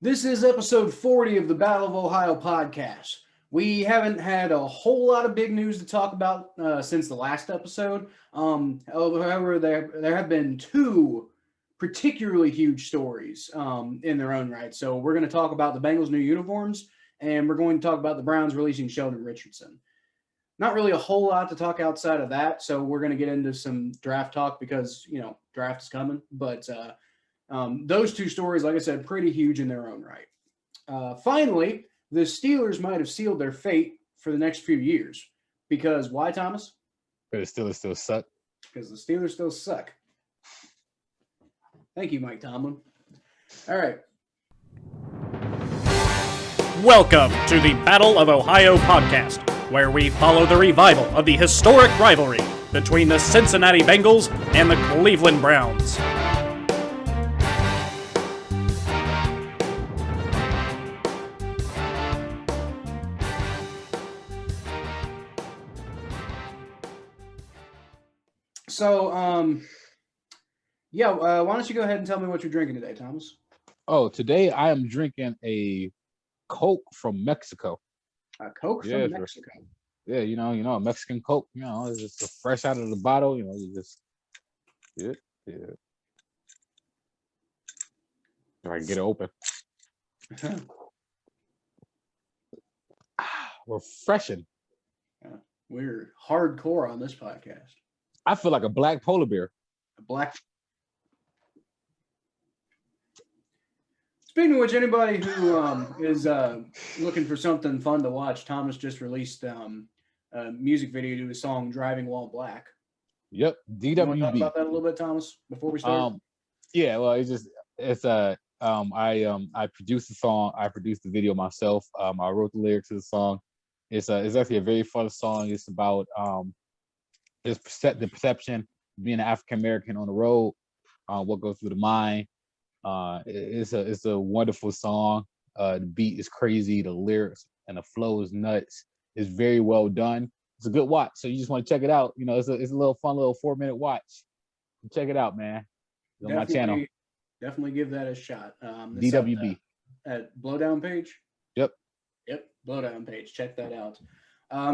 This is episode 40 of the Battle of Ohio podcast. We haven't had a whole lot of big news to talk about since the last episode. However, there have been two particularly huge stories in their own right. So we're going to talk about the Bengals' new uniforms, and we're going to talk about the Browns releasing Sheldon Richardson. Not really a whole lot to talk outside of that, so we're going to get into some draft talk because, draft is coming. But those two stories, like I said, pretty huge in their own right. Finally, the Steelers might have sealed their fate for the next few years. Because why, Thomas? Because the Steelers still suck. Because the Steelers still suck. Thank you, Mike Tomlin. All right. Welcome to the Battle of Ohio podcast, where we follow the revival of the historic rivalry between the Cincinnati Bengals and the Cleveland Browns. So, why don't you go ahead and tell me what you're drinking today, Thomas? Oh, today I am drinking a Coke from Mexico. A Coke from Mexico. Yeah, a Mexican Coke. It's just fresh out of the bottle. You just yeah. If I can get it open. Refreshing. Yeah, we're hardcore on this podcast. I feel like a black polar bear. Speaking of which, anybody who is looking for something fun to watch, Thomas just released a music video to his song "Driving While Black." Yep, DWB. You want to talk about that a little bit, Thomas, before we start? Yeah, well, I produced the song. I produced the video myself. I wrote the lyrics to the song. It's actually a very fun song. It's about the perception being an African American on the road, what goes through the mind. It's a wonderful song. The beat is crazy, the lyrics and the flow is nuts. It's very well done. It's a good watch. So you just want to check it out. It's a little fun little 4-minute watch. Check it out, man. It's on my channel. Definitely give that a shot. DWB. At Blowdown page? Yep, Blowdown page. Check that out.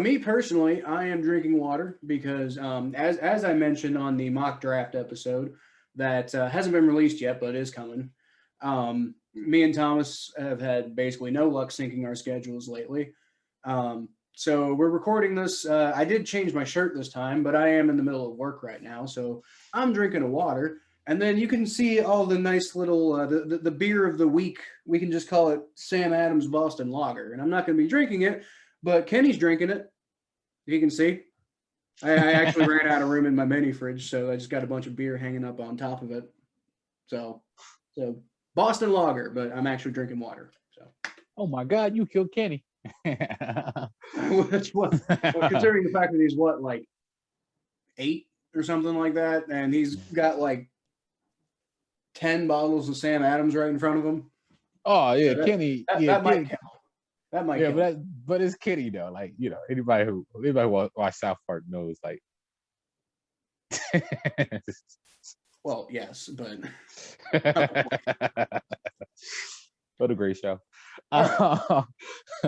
Me personally, I am drinking water because as I mentioned on the mock draft episode that hasn't been released yet, but is coming. Me and Thomas have had basically no luck syncing our schedules lately. So we're recording this. I did change my shirt this time, but I am in the middle of work right now. So I'm drinking a water. And then you can see all the nice little, the beer of the week. We can just call it Sam Adams Boston Lager. And I'm not going to be drinking it, but Kenny's drinking it. You can see. I actually ran out of room in my mini fridge, so I just got a bunch of beer hanging up on top of it. So Boston Lager, but I'm actually drinking water. So. Oh my God, you killed Kenny. Which one? Well, considering the fact that he's like 8 or something like that, and he's got like 10 bottles of Sam Adams right in front of him. Oh yeah, Kenny. That might count. That might count. But it's Kenny though. Like, anybody who watch South Park knows, like. Well, yes, but what a great show. Right.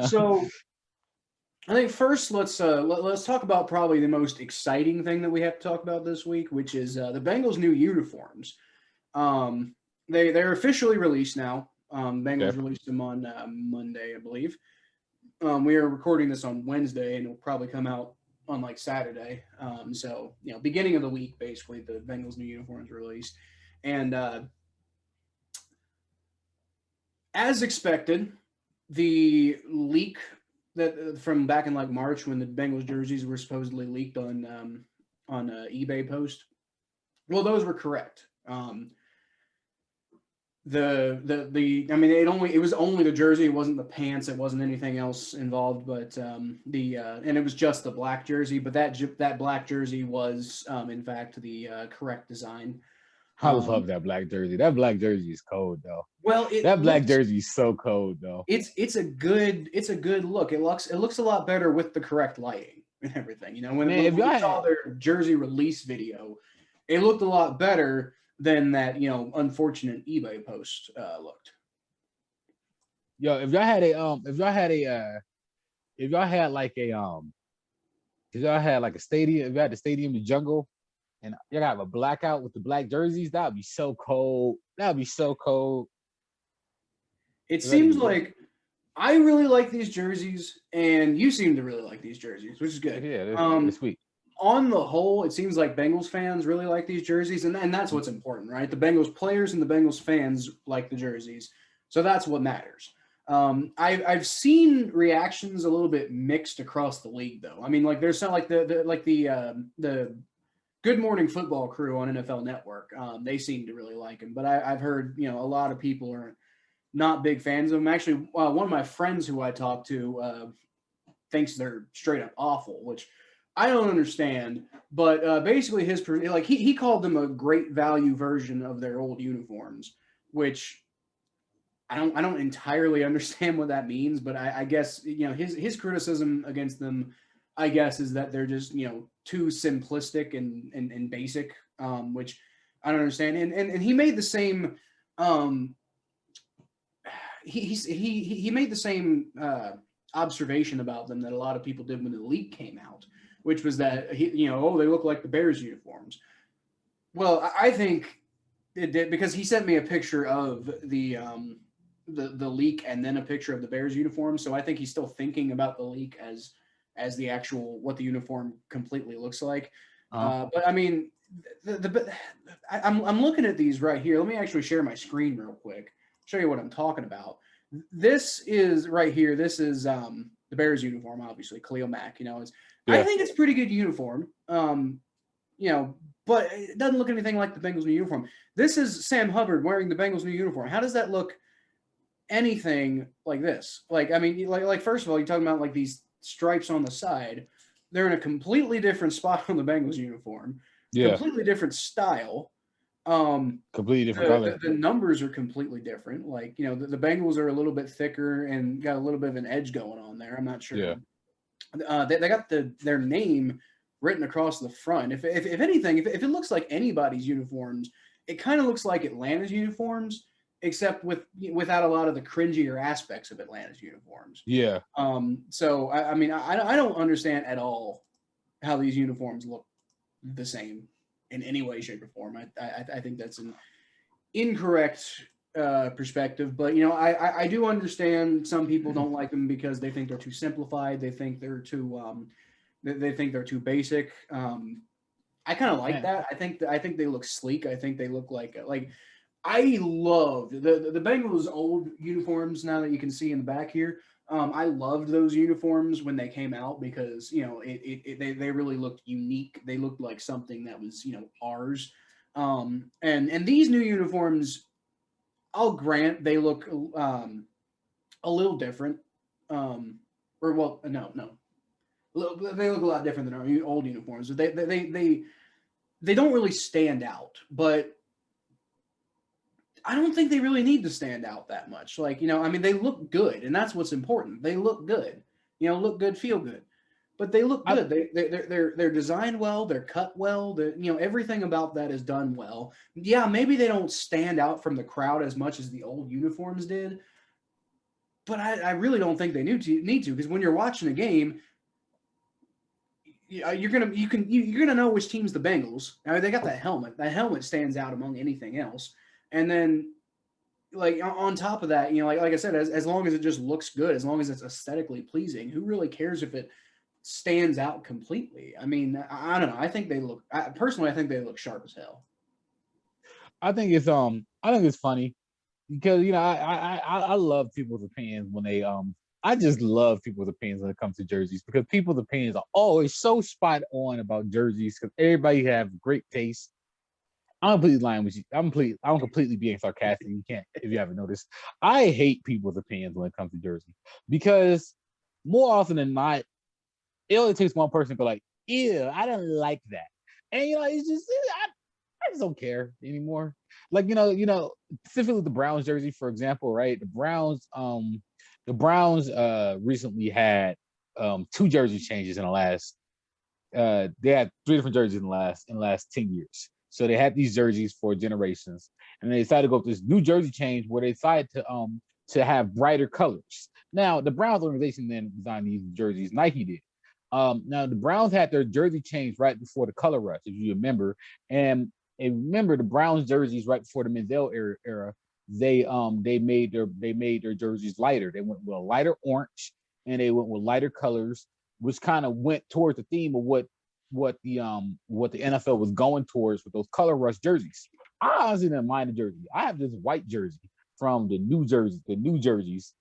So I think first let's talk about probably the most exciting thing that we have to talk about this week, which is the Bengals new uniforms. They're officially released now. Bengals released them on Monday, I believe. We are recording this on Wednesday, and it'll probably come out on like Saturday. So beginning of the week, basically, the Bengals new uniforms released, and as expected, the leak that from back in like March when the Bengals jerseys were supposedly leaked on eBay post. Well, those were correct. It was only the jersey. It wasn't the pants. It wasn't anything else involved, but and it was just the black jersey. But that black jersey was in fact the correct design. I love that black jersey. That black jersey is cold though. Well, black jersey is so cold though. It's a good look. It looks a lot better with the correct lighting and everything. When we saw their jersey release video, it looked a lot better than that, unfortunate eBay post looked. Yo, if y'all had a if y'all had a if y'all had like a if y'all had like a stadium, if you had the stadium, the jungle, and you got a blackout with the black jerseys, that would be so cold. That would be so cold. It seems like I really like these jerseys, and you seem to really like these jerseys, which is good. Yeah, it's sweet. On the whole, it seems like Bengals fans really like these jerseys, and that's what's important, right? The Bengals players and the Bengals fans like the jerseys, so that's what matters. I've seen reactions a little bit mixed across the league, though. I mean, like there's some like the Good Morning Football crew on NFL Network. They seem to really like him, but I've heard a lot of people are not big fans of him. Actually, one of my friends who I talked to thinks they're straight up awful, which I don't understand. But basically, he called them a great value version of their old uniforms, which I don't entirely understand what that means. But I guess his criticism against them, I guess, is that they're just too simplistic and basic, which I don't understand. And he made the same. He made the same observation about them that a lot of people did when the leak came out, which was that they look like the Bears uniforms. Well, I think it did because he sent me a picture of the leak and then a picture of the Bears uniform. So I think he's still thinking about the leak as the actual what the uniform completely looks like. But I mean, I'm looking at these right here. Let me actually share my screen real quick. Show you what I'm talking about. This is right here. This is the Bears uniform, obviously. Khalil Mack. I think it's a pretty good uniform. But it doesn't look anything like the Bengals new uniform. This is Sam Hubbard wearing the Bengals new uniform. How does that look anything like this? Like, I mean, like first of all, you're talking about like these stripes on the side. They're in a completely different spot on the Bengals uniform. Yeah. Completely different style. Completely different color. The numbers are completely different. Like, the Bengals are a little bit thicker and got a little bit of an edge going on there. I'm not sure. Yeah. They got their name written across the front. If anything, if it looks like anybody's uniforms, it kind of looks like Atlanta's uniforms, except without a lot of the cringier aspects of Atlanta's uniforms. Yeah. So I mean, I don't understand at all how these uniforms look the same in any way, shape, or form. I think that's an incorrect perspective, but I do understand some people don't like them because they think they're too simplified. They think they're too basic. I kind of like that. I think they look sleek. I think they look like I loved the Bengals old uniforms. Now that you can see in the back here, I loved those uniforms when they came out because they really looked unique. They looked like something that was ours. And these new uniforms, I'll grant they look a little different. No. They look a lot different than our old uniforms. They don't really stand out, but I don't think they really need to stand out that much. I mean, they look good, and that's what's important. They look good. Look good, feel good. But they look good. They're designed well. They're cut well. Everything about that is done well. Yeah, maybe they don't stand out from the crowd as much as the old uniforms did, but I really don't think they need to because when you're watching a game, you're gonna know which team's the Bengals. I mean, they got that helmet. That helmet stands out among anything else. And then, on top of that, like I said, as long as it just looks good, as long as it's aesthetically pleasing, who really cares if it stands out completely? I mean, I don't know. I think they look. Personally, I think they look sharp as hell. I think it's funny because I love people's opinions when they I just love people's opinions when it comes to jerseys because people's opinions are always so spot on about jerseys because everybody have great taste. I'm completely lying with you. I'm completely being sarcastic. You can't, if you haven't noticed. I hate people's opinions when it comes to jersey because more often than not, it only takes one person to go like, "Ew, I don't like that," and it's just I just don't care anymore. Specifically the Browns jersey, for example, right? The Browns recently had 2 jersey changes in the last. They had 3 different jerseys in the last 10 years. So they had these jerseys for generations, and they decided to go with this new jersey change where they decided to to have brighter colors. Now, the Browns organization then designed these jerseys. Nike did. Now, the Browns had their jersey changed right before the color rush, if you remember. And remember, the Browns jerseys right before the Menzel era, they made their jerseys lighter. They went with a lighter orange, and they went with lighter colors, which kind of went towards the theme of what the NFL was going towards with those color rush jerseys. I honestly didn't mind the jersey. I have this white jersey from the New Jerseys,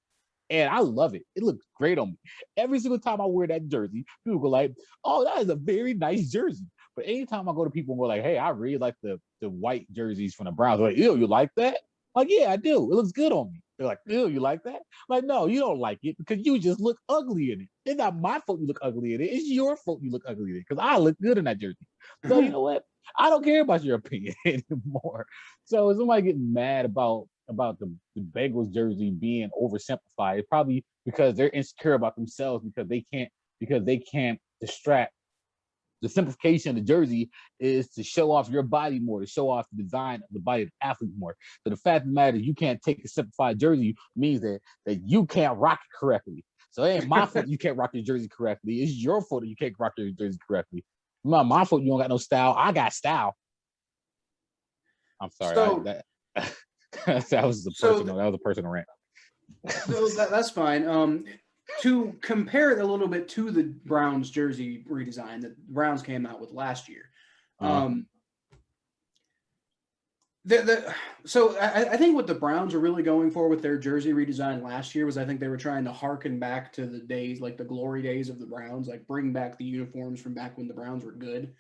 and I love it. It looks great on me. Every single time I wear that jersey, people go like, "Oh, that is a very nice jersey." But anytime I go to people and go like, "Hey, I really like the white jerseys from the Browns," they're like, "Ew, you like that?" Like, yeah, I do. It looks good on me. They're like, "Ew, you like that?" Like, no, you don't like it because you just look ugly in it. It's not my fault you look ugly in it. It's your fault you look ugly in it because I look good in that jersey. So you know what? I don't care about your opinion anymore. So if somebody getting mad about the Bengals jersey being oversimplified, it's probably because they're insecure about themselves because they can't distract. The simplification of the jersey is to show off your body more, to show off the design of the body of the athlete more. So the fact of the matter is you can't take a simplified jersey means that you can't rock it correctly. So it ain't my fault you can't rock your jersey correctly. It's your fault that you can't rock your jersey correctly. Not my fault you don't got no style. I got style. I'm sorry. So, that was a personal rant. So that's fine. To compare it a little bit to the Browns jersey redesign that the Browns came out with last year. So I think what the Browns are really going for with their jersey redesign last year was I think they were trying to harken back to the days, like the glory days of the Browns, like bring back the uniforms from back when the Browns were good,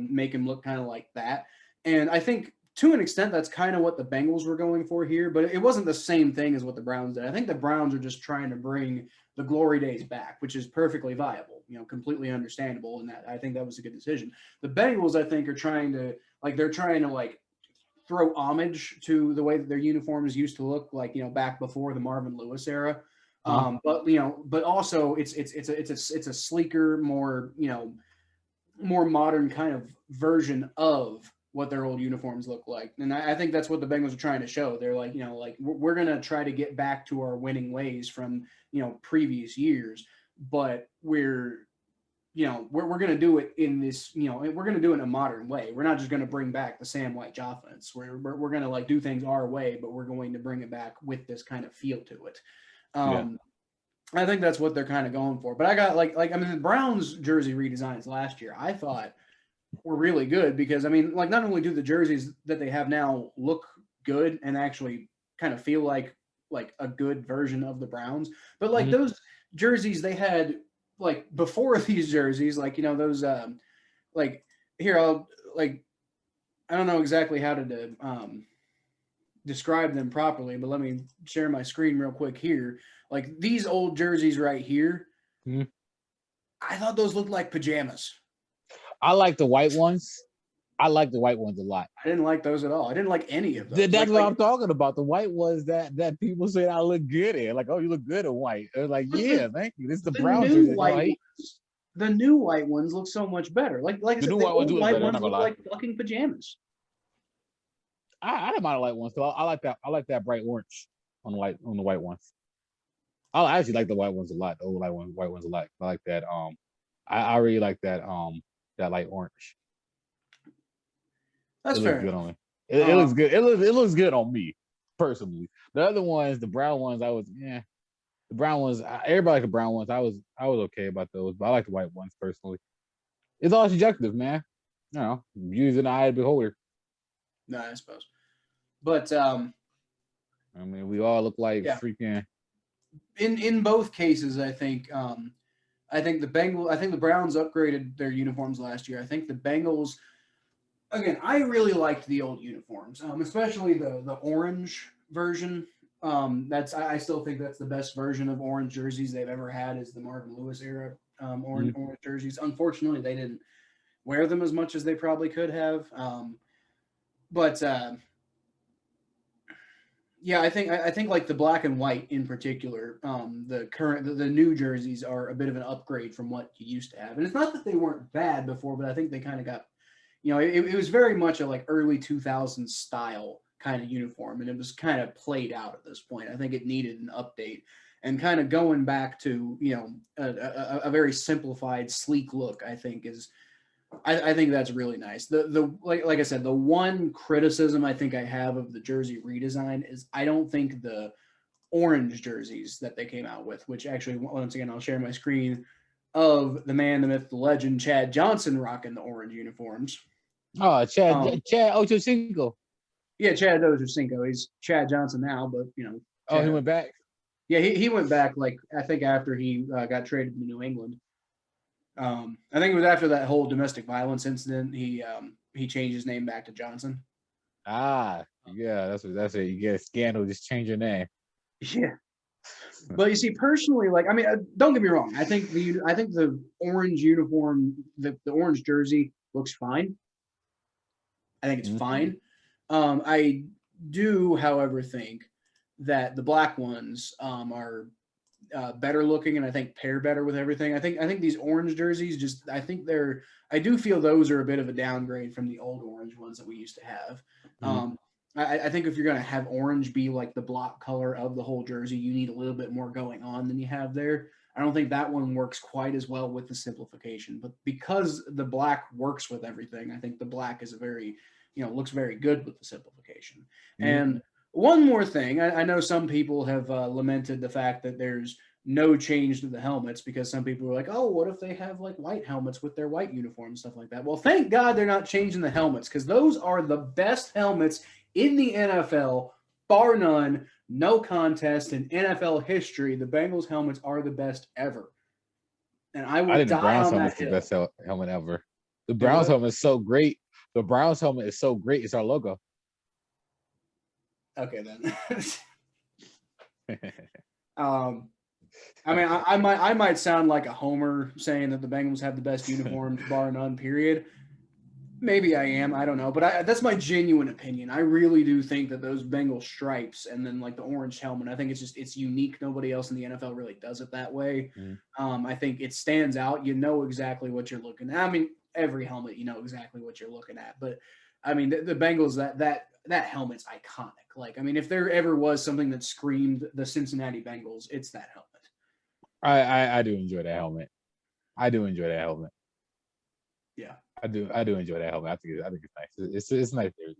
make them look kind of like that. And I think to an extent, that's kind of what the Bengals were going for here, but it wasn't the same thing as what the Browns did. I think the Browns are just trying to bring the glory days back, which is perfectly viable, completely understandable. And that I think that was a good decision. The Bengals, I think, are trying to throw homage to the way that their uniforms used to look like, back before the Marvin Lewis era. But also it's a sleeker, more modern kind of version of what their old uniforms look like. And I think that's what the Bengals are trying to show. They're like, we're going to try to get back to our winning ways from, previous years, but we're going to do it in this, we're going to do it in a modern way. We're not just going to bring back the Sam White offense. We're going to do things our way, but we're going to bring it back with this kind of feel to it. I think that's what they're kind of going for. But I got the Browns jersey redesigns last year, I thought were really good because not only do the jerseys that they have now look good and actually kind of feel like a good version of the Browns, but those jerseys they had before these jerseys, those here I'll I don't know exactly how to describe them properly, but let me share my screen real quick here. These old jerseys right here, I thought those looked like pajamas. I like the white ones. I like the white ones a lot. I didn't like those at all. I didn't like any of those. That's what I'm talking about. The white ones that people say I look good in. Like, oh, you look good in white. They're like, yeah, thank you. This is the Browns jersey. The new white ones look so much better. Like I said, the old white ones look like fucking pajamas. I don't mind the light ones. So I like that. I like that bright orange on the white ones. I actually like the white ones a lot. The old white ones a lot. I like that. I really like that. That light orange. That's fair. Good on me. It looks good. It looks good on me personally. The other ones, the brown ones, The brown ones, everybody liked the brown ones. I was okay about those, but I like the white ones personally. It's all subjective, man. Views in the eye of the beholder. No, I suppose. But we all look like freaking. In both cases, I think the Browns upgraded their uniforms last year. I think the Bengals, again, I really liked the old uniforms, especially the orange version. I still think that's the best version of orange jerseys they've ever had is the Marvin Lewis era orange jerseys. Unfortunately, they didn't wear them as much as they probably could have. I think like the black and white in particular, the new jerseys are a bit of an upgrade from what you used to have. And it's not that they weren't bad before, but I think they kind of got, it was very much a early 2000s style kind of uniform, and it was kind of played out at this point. I think it needed an update, and kind of going back to a very simplified, sleek look. I think that's really nice. The like I said, the one criticism I think I have of the jersey redesign is I don't think the orange jerseys that they came out with, which actually, once again, I'll share my screen of the man, the myth, the legend, Chad Johnson rocking the orange uniforms. Oh, Chad Ochocinco. Yeah, Chad Ochocinco. He's Chad Johnson now, but Oh, he went back. Yeah, he went back, like, I think after he got traded to New England. I think it was after that whole domestic violence incident. He changed his name back to Johnson. Yeah, that's it. You get a scandal, just change your name. Yeah, but you see, personally, like, I mean, don't get me wrong. I think the orange uniform, the orange jersey looks fine. I think it's fine. I do, however, think that the black ones are better looking, and I think pair better with everything. I think these orange jerseys I do feel those are a bit of a downgrade from the old orange ones that we used to have. I think if you're going to have orange be like the block color of the whole jersey, you need a little bit more going on than you have there. I don't think that one works quite as well with the simplification, but because the black works with everything, I think the black is looks very good with the simplification. And one more thing, I know some people have lamented the fact that there's no change to the helmets, because some people were like, oh, what if they have like white helmets with their white uniforms, stuff like that. Well, thank God they're not changing the helmets, because those are the best helmets in the NFL, bar none, no contest in NFL history. The Bengals helmets are the best ever. And I think the Browns helmet is the best helmet ever. The Browns helmet is so great. The Browns helmet is so great. It's our logo. Okay, then. I mean, I might sound like a homer saying that the Bengals have the best uniforms, bar none, period. Maybe I am. I don't know. But that's my genuine opinion. I really do think that those Bengal stripes and then like the orange helmet, I think it's unique. Nobody else in the NFL really does it that way. I think it stands out. You know exactly what you're looking at. I mean, every helmet, you know exactly what you're looking at. But I mean, the Bengals, that helmet's iconic. Like, I mean, if there ever was something that screamed the Cincinnati Bengals, it's that helmet. I do enjoy that helmet. Yeah. I do enjoy that helmet. I think it's nice. It's nice. It's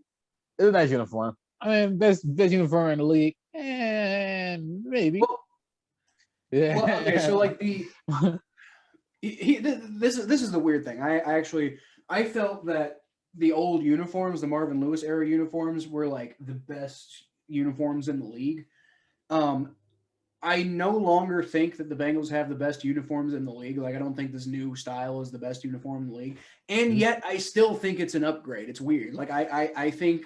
a nice uniform. I mean, best uniform in the league, and maybe. Well, okay, so like this is the weird thing. I felt that the old uniforms, the Marvin Lewis era uniforms, were like the best uniforms in the league. I no longer think that the Bengals have the best uniforms in the league. Like, I don't think this new style is the best uniform in the league. And yet I still think it's an upgrade. It's weird. Like, I think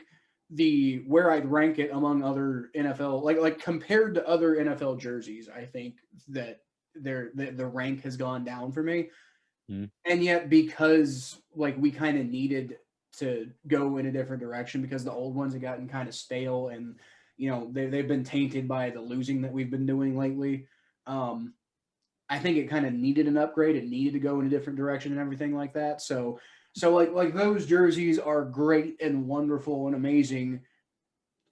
where I'd rank it among other NFL, like compared to other NFL jerseys, I think that the rank has gone down for me. And yet, because like we kind of needed to go in a different direction, because the old ones had gotten kind of stale, and they've been tainted by the losing that we've been doing lately. I think it kind of needed an upgrade. It needed to go in a different direction and everything like that. So like those jerseys are great and wonderful and amazing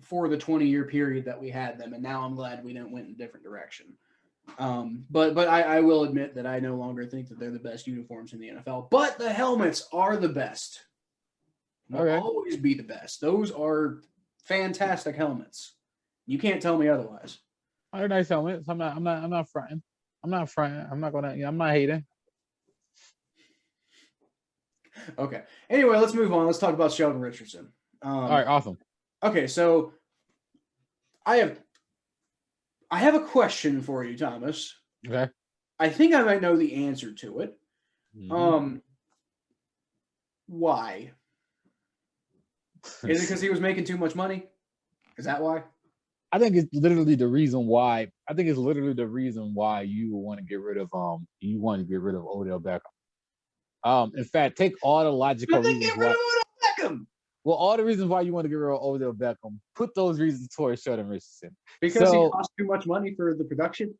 for the 20-year period that we had them. And now I'm glad we went in a different direction. But I will admit that I no longer think that they're the best uniforms in the NFL, but the helmets are the best. They'll always be the best. Those are fantastic helmets. You can't tell me otherwise. They're nice helmets. I'm not fronting. I'm not hating. Okay. Anyway, let's move on. Let's talk about Sheldon Richardson. All right, awesome. Okay, so I have a question for you, Thomas. Okay. I think I might know the answer to it. Why? Is it because he was making too much money? Is that why? I think it's literally the reason why. You want to get rid of Odell Beckham. In fact, take all the logical reasons get rid of Odell Beckham. Well, all the reasons why you want to get rid of Odell Beckham, put those reasons towards Sheldon Richardson. Because he cost too much money for the production?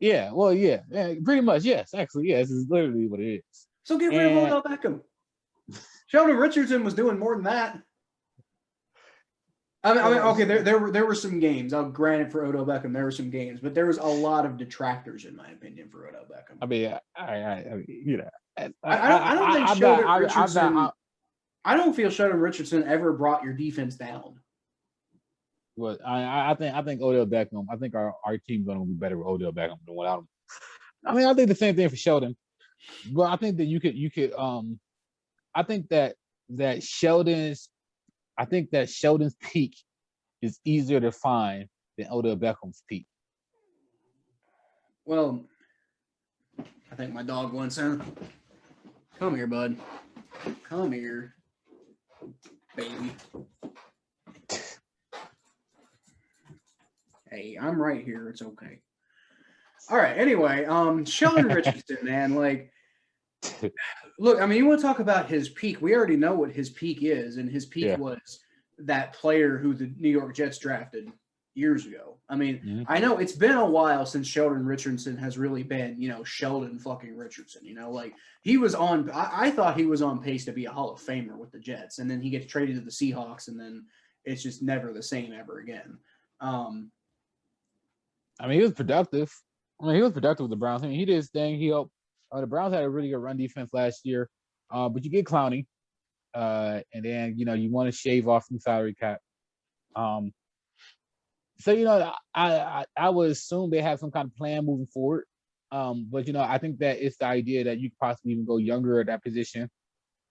Yeah, well, yeah, pretty much, yes. Actually, yes, this is literally what it is. So get rid of Odell Beckham. Sheldon Richardson was doing more than that. Okay, there were some games. I'll grant it for Odell Beckham. There were some games, but there was a lot of detractors, in my opinion, for Odell Beckham. I mean, you know, I don't think Sheldon Richardson. I'm not, I don't feel Sheldon Richardson ever brought your defense down. well, I think Odell Beckham. I think our team's going to be better with Odell Beckham than without him. I mean, I think the same thing for Sheldon, but I think that you could I think that Sheldon's peak is easier to find than Odell Beckham's peak. Well, I think my dog wants in. Come here, bud. Come here, baby. Hey, I'm right here. It's okay. All right. Anyway, Sheldon Richardson, man, like, look, I mean, you want to talk about his peak? We already know what his peak is, and his peak was that player who the New York Jets drafted years ago. I mean, I know it's been a while since Sheldon Richardson has really been, Sheldon fucking Richardson. Like he was on. I thought he was on pace to be a Hall of Famer with the Jets, and then he gets traded to the Seahawks, and then it's just never the same ever again. I mean, he was productive. He was productive with the Browns. I mean, he did his thing. He helped. The Browns had a really good run defense last year, but you get Clowney, and then you want to shave off some salary cap. So I would assume they have some kind of plan moving forward. But I think that it's the idea that you could possibly even go younger at that position.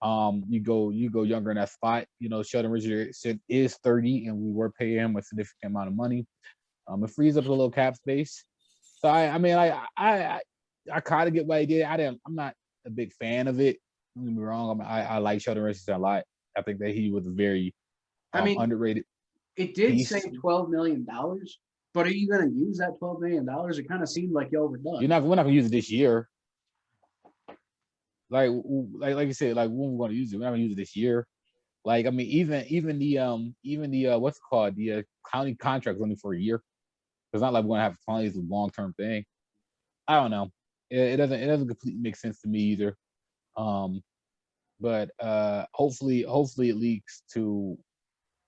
You go younger in that spot. Sheldon Richardson is 30, and we were paying him a significant amount of money. It frees up a little cap space. So I kind of get what he did. I'm not a big fan of it. Don't get me wrong. I like Sheldon Richardson a lot. I think that he was very underrated. It did say $12 million, but are you going to use that $12 million? It kind of seemed like you overdone. We're not going to use it this year. Like you said, like when we're going to use it, we're not going to use it this year. Like I mean, even the what's it called, the county contract is only for a year. It's not like we're going to have Clowney as a long-term thing. I don't know. It doesn't completely make sense to me either. But hopefully it leads to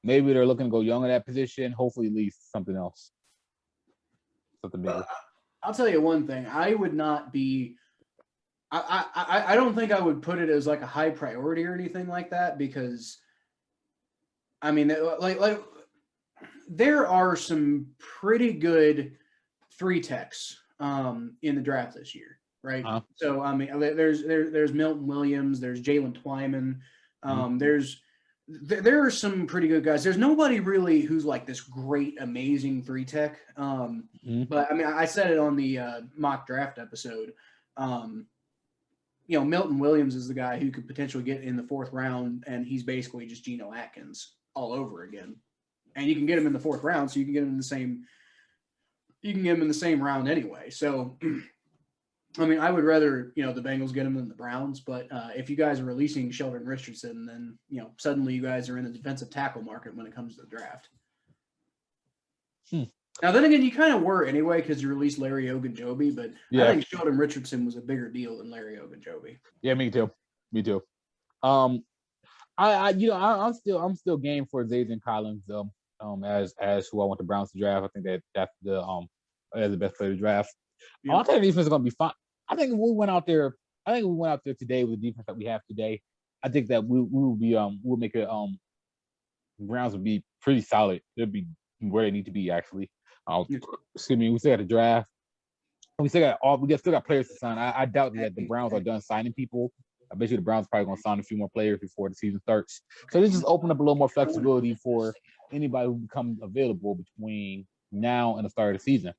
maybe they're looking to go young in that position. Hopefully it leads to something else. Something bigger. I'll tell you one thing. I would not be I don't think I would put it as like a high priority or anything like that, because I mean like there are some pretty good 3-techs in the draft this year, right? So I mean, there's Milton Williams, there's Jalen Twyman, there are some pretty good guys. There's nobody really who's like this great, amazing 3-tech. But I mean, I said it on the mock draft episode. Milton Williams is the guy who could potentially get in the 4th round, and he's basically just Geno Atkins all over again. And you can get him in the 4th round, so you can get him in the same. You can get him in the same round anyway. So, I mean, I would rather the Bengals get him than the Browns. But if you guys are releasing Sheldon Richardson, then suddenly you guys are in the defensive tackle market when it comes to the draft. Now, then again, you kind of were anyway because you released Larry Ogunjobi, but I think Sheldon Richardson was a bigger deal than Larry Ogunjobi. Yeah, me too. I'm still game for Zaven Collins though. As who I want the Browns to draft. I think that's the best player to draft. Yeah. I think the defense is going to be fine. I think we went out there today with the defense that we have today. I think that we'll make it. The Browns will be pretty solid. They'll be where they need to be actually. Excuse me. We still got the draft. We still got players to sign. I doubt that the Browns are done signing people. I bet you the Browns are probably going to sign a few more players before the season starts. So this just open up a little more flexibility for anybody who becomes available between now and the start of the season.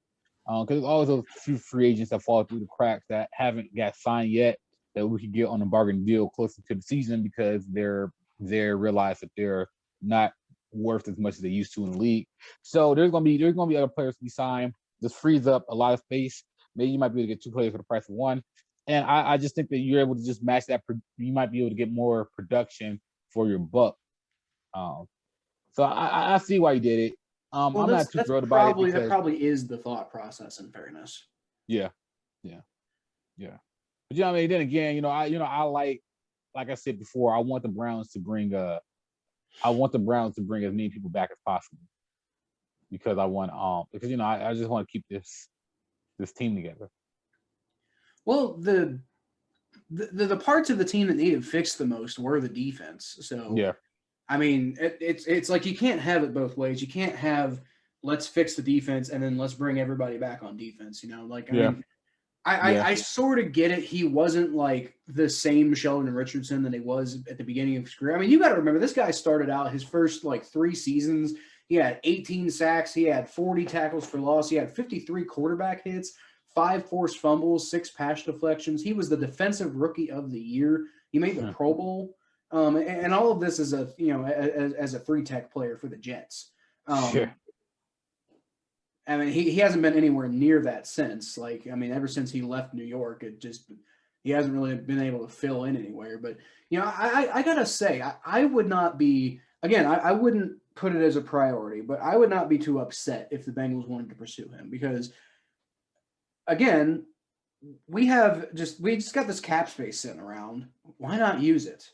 Because there's always a few free agents that fall through the cracks that haven't got signed yet that we could get on a bargain deal closer to the season because they're realize that they're not worth as much as they used to in the league. So there's gonna be other players to be signed. This frees up a lot of space. Maybe you might be able to get 2 players for the price of 1. And I just think that you're able to just match that. You might be able to get more production for your buck. So I see why you did it. I'm not too thrilled about it. That probably is the thought process, in fairness. Yeah. But then again, I like I said before, I want the Browns to bring I want the Browns to bring as many people back as possible because I just want to keep this team together. Well, the parts of the team that needed fixed the most were the defense. So Yeah. I mean, it's like you can't have it both ways. You can't have let's fix the defense and then let's bring everybody back on defense. Like I mean, I sort of get it. He wasn't like the same Sheldon Richardson that he was at the beginning of his career. I mean, you got to remember this guy started out his first like 3 seasons. He had 18 sacks. He had 40 tackles for loss. He had 53 quarterback hits, 5 forced fumbles, 6 pass deflections. He was the defensive rookie of the year. He made the Pro Bowl. And all of this as a as a 3-tech player for the Jets. I mean, he hasn't been anywhere near that since. Like, I mean, ever since he left New York, he hasn't really been able to fill in anywhere. But I gotta say, I would not be I wouldn't put it as a priority, but I would not be too upset if the Bengals wanted to pursue him because, again, we just got this cap space sitting around. Why not use it?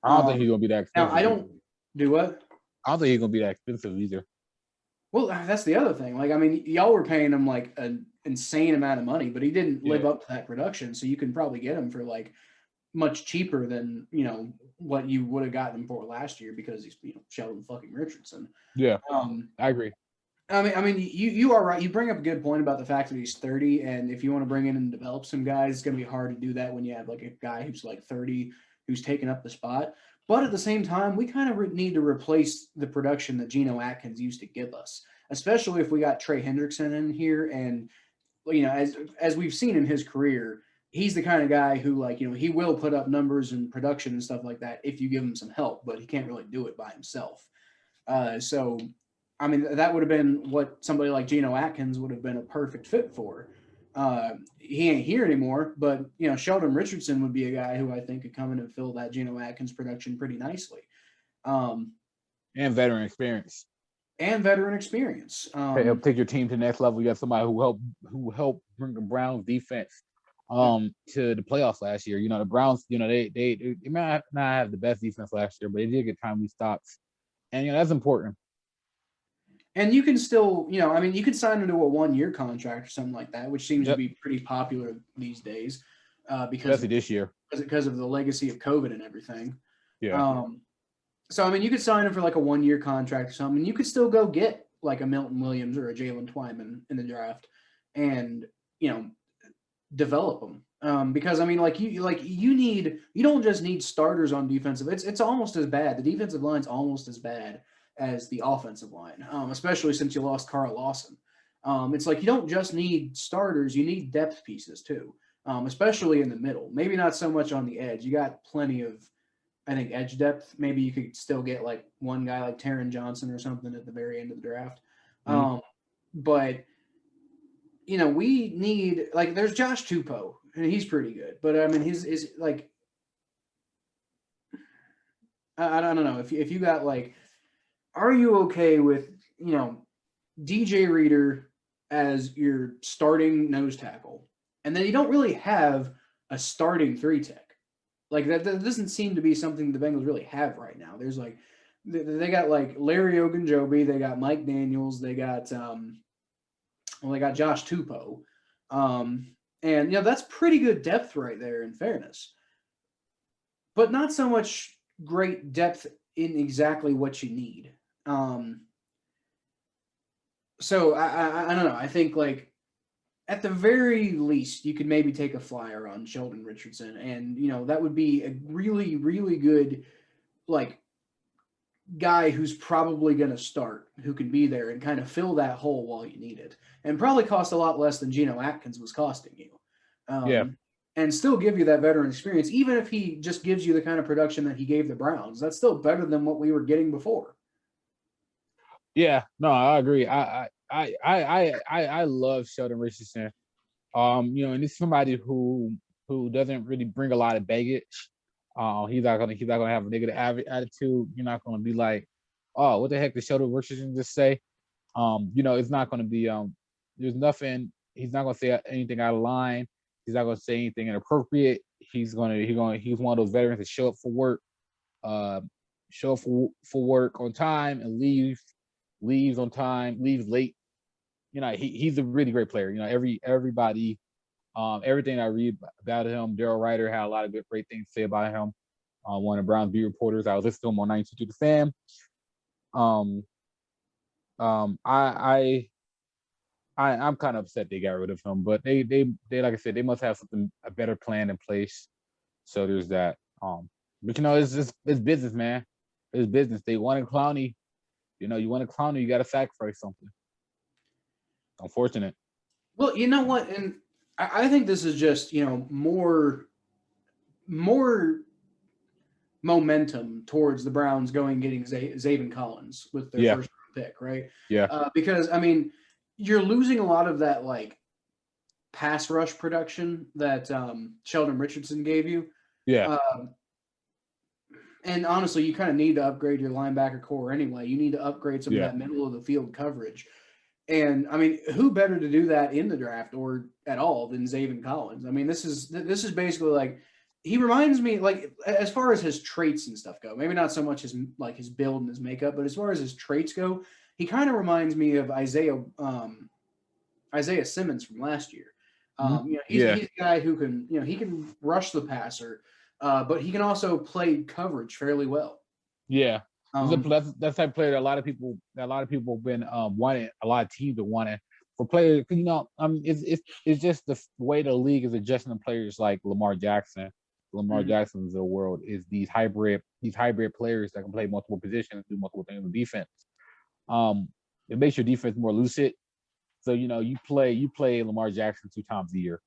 I don't think he's gonna be that expensive. Now, I don't do what? I don't think he's gonna be that expensive either. Well, that's the other thing. Like, I mean, y'all were paying him like an insane amount of money, but he didn't live up to that production. So you can probably get him for like much cheaper than what you would have gotten him for last year because he's Sheldon fucking Richardson. Yeah, I agree. I mean, you are right. You bring up a good point about the fact that he's 30, and if you want to bring in and develop some guys, it's going to be hard to do that when you have like a guy who's like 30 who's taking up the spot. But at the same time, we kind of need to replace the production that Geno Atkins used to give us, especially if we got Trey Hendrickson in here. And, as we've seen in his career, he's the kind of guy who, like, he will put up numbers and production and stuff like that if you give him some help, but he can't really do it by himself. So, I mean, that would have been what somebody like Geno Atkins would have been a perfect fit for. He ain't here anymore, but Sheldon Richardson would be a guy who I think could come in and fill that Geno Atkins production pretty nicely. And veteran experience. Help take your team to the next level. You got somebody who helped bring the Browns defense to the playoffs last year. The Browns, they might not have the best defense last year, but they did get timely stops, and that's important. And you can still, you could sign into a 1-year contract or something like that, which seems to be pretty popular these days, especially this year because of the legacy of COVID and everything. Yeah. So I mean, you could sign him for like a 1-year contract or something. And you could still go get like a Milton Williams or a Jalen Twyman in the draft, and develop them. Because I mean, you don't just need starters on defensive. It's almost as bad. The defensive line's almost as bad as the offensive line, especially since you lost Carl Lawson. It's like you don't just need starters, you need depth pieces too, especially in the middle. Maybe not so much on the edge. You got plenty of, I think, edge depth. Maybe you could still get like one guy like Taron Johnson or something at the very end of the draft. But, we need, like, there's Josh Tupou, and he's pretty good. But, I mean, his like, I don't know. If you got, like, are you okay with, DJ Reader as your starting nose tackle, and then you don't really have a starting 3-tech? Like, that doesn't seem to be something the Bengals really have right now. There's, like, they got, like, Larry Ogunjobi, they got Mike Daniels, they got, they got Josh Tupou. And, that's pretty good depth right there, in fairness. But not so much great depth in exactly what you need. So I don't know. I think, like, at the very least, you could maybe take a flyer on Sheldon Richardson, and that would be a really, really good, like, guy who's probably going to start, who can be there and kind of fill that hole while you need it, and probably cost a lot less than Geno Atkins was costing you. And still give you that veteran experience, even if he just gives you the kind of production that he gave the Browns. That's still better than what we were getting before. Yeah, no, I agree. I love Sheldon Richardson. And he's somebody who doesn't really bring a lot of baggage. He's not gonna have a negative attitude. You're not gonna be like, oh, what the heck did Sheldon Richardson just say? It's not gonna be there's nothing. He's not gonna say anything out of line. He's not gonna say anything inappropriate. He's one of those veterans that show up for work, show up for work on time and leaves on time, leaves late. He's a really great player. Everybody, everything I read about him, Daryl Ryder had a lot of great things to say about him. One of Brown's beat reporters. I was listening to him on 92 to the Fan. I'm kind of upset they got rid of him, but they like I said, they must have a better plan in place. So there's that. But it's business, man. It's business. They wanted Clowney. You want a Clowney, you got to sacrifice something. Unfortunate. Well, you know what, and I think this is just more momentum towards the Browns getting Zaven Collins with their first round pick, right? Yeah. Because you're losing a lot of that like pass rush production that Sheldon Richardson gave you. Yeah. And honestly, you kind of need to upgrade your linebacker core anyway. You need to upgrade some of that middle of the field coverage. And who better to do that in the draft or at all than Zaven Collins? This is basically like, he reminds me, like, as far as his traits and stuff go, maybe not so much his build and his makeup, but as far as his traits go, he kind of reminds me of Isaiah Simmons from last year. He's a guy who can, he can rush the passer, but he can also play coverage fairly well. Yeah. That's the type of player that a lot of people have been wanting, a lot of teams have wanted for players. It's just the way the league is adjusting to players like Lamar Jackson. Jackson's the world is these hybrid players that can play multiple positions, do multiple things in defense. It makes your defense more lucid. So you play Lamar Jackson 2 times a year.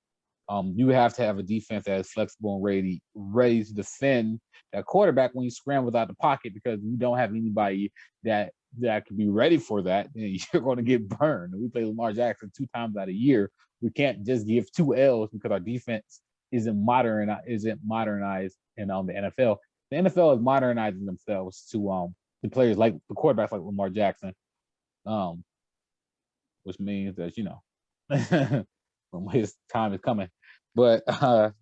You have to have a defense that is flexible and ready to defend that quarterback when you scramble out the pocket, because you don't have anybody that can be ready for that. You're going to get burned. We play Lamar Jackson 2 times out a year. We can't just give 2 L's because our defense isn't modernized in the NFL. The NFL is modernizing themselves to players like the quarterbacks like Lamar Jackson, which means that his time is coming. But I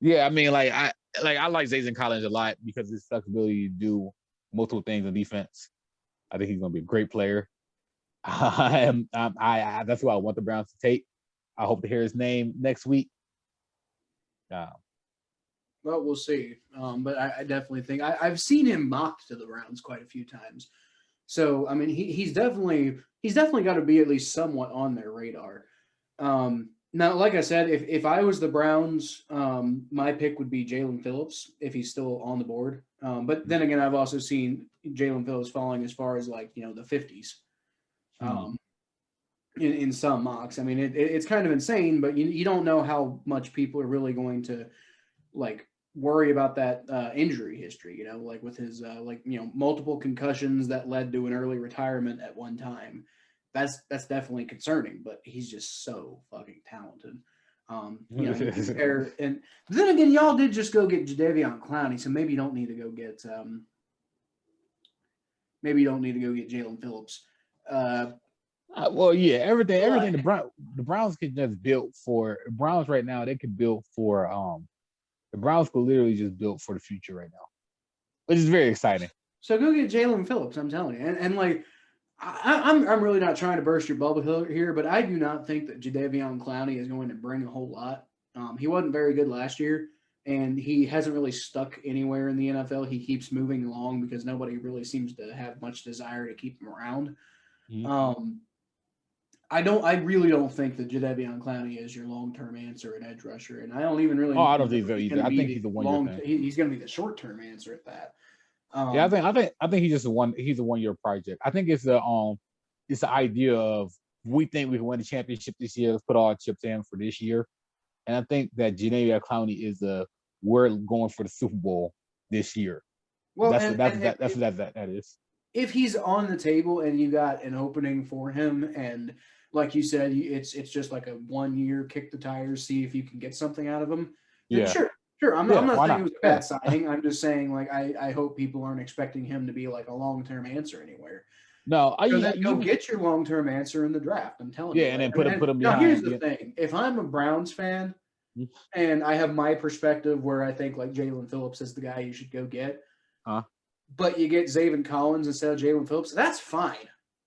like Zaven Collins a lot because his flexibility to do multiple things in defense. I think he's going to be a great player. That's who I want the Browns to take. I hope to hear his name next week. Well, we'll see. But I definitely think I've seen him mocked to the Browns quite a few times. So he's definitely got to be at least somewhat on their radar. Now, like I said, if I was the Browns, my pick would be Jaylen Phillips if he's still on the board. But then again, I've also seen Jaylen Phillips falling as far as the 50s. In some mocks. It's kind of insane, but you don't know how much people are really going to worry about that injury history, with his multiple concussions that led to an early retirement at one time. That's definitely concerning, but he's just so fucking talented. And then again, y'all did just go get Jadeveon Clowney, so maybe you don't need to go get Jaylen Phillips. Everything the Browns could just build for. The Browns right now, they could build for the Browns could literally just build for the future right now, which is very exciting. So go get Jaylen Phillips, I'm telling you. And I'm really not trying to burst your bubble here, but I do not think that Jadeveon Clowney is going to bring a whole lot. He wasn't very good last year, and he hasn't really stuck anywhere in the NFL. He keeps moving along because nobody really seems to have much desire to keep him around. Mm-hmm. I really don't think that Jadeveon Clowney is your long-term answer at edge rusher, and I don't even really. I don't think so either. I think he's the one-year thing. He's going to be the short-term answer at that. I think he's just he's a 1-year project. I think it's the idea of, we think we can win the championship this year. Let's put all our chips in for this year, and I think that Jadeveon Clowney is we're going for the Super Bowl this year. Well, that's what that is. If he's on the table and you got an opening for him, and like you said, it's just like a 1-year kick the tires, see if you can get something out of him. Yeah, sure. I'm not saying it was a bad signing. I'm just saying, I hope people aren't expecting him to be like a long-term answer anywhere. No, go get your long-term answer in the draft. I'm telling you. Yeah, and then put him behind. Now, here's the thing: if I'm a Browns fan, and I have my perspective where I think Jaylen Phillips is the guy you should go get. but you get Zaven Collins instead of Jaylen Phillips, that's fine.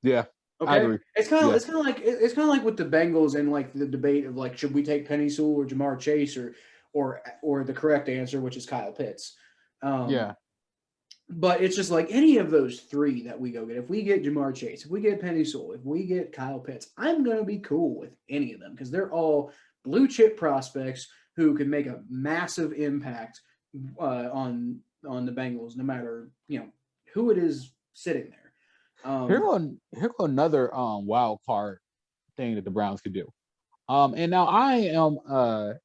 Yeah, Okay, I agree. it's kind of like with the Bengals and like the debate of like should we take Penny Sewell or Jamar Chase or the correct answer, which is Kyle Pitts. Yeah. But it's just like any of those three that we go get. If we get Jamar Chase, if we get Penny Sewell, if we get Kyle Pitts, I'm gonna be cool with any of them because they're all blue chip prospects who can make a massive impact on the Bengals, no matter who it is sitting there. Here go another wild card thing that the Browns could do. And now you know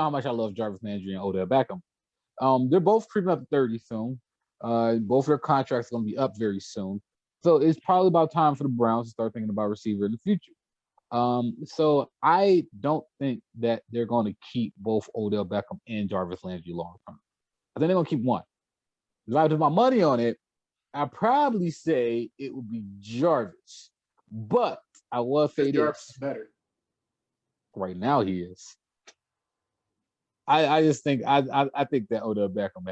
how much I love Jarvis Landry and Odell Beckham. They're both creeping up to 30 soon. Both their contracts are going to be up very soon. So it's probably about time for the Browns to start thinking about receiver in the future. So I don't think that they're going to keep both Odell Beckham and Jarvis Landry long term. I think they're going to keep one. If I put my money on it, I'd probably say it would be Jarvis. But I will say Jarvis this. is better. Right now he is. I just think I think that Odell Beckham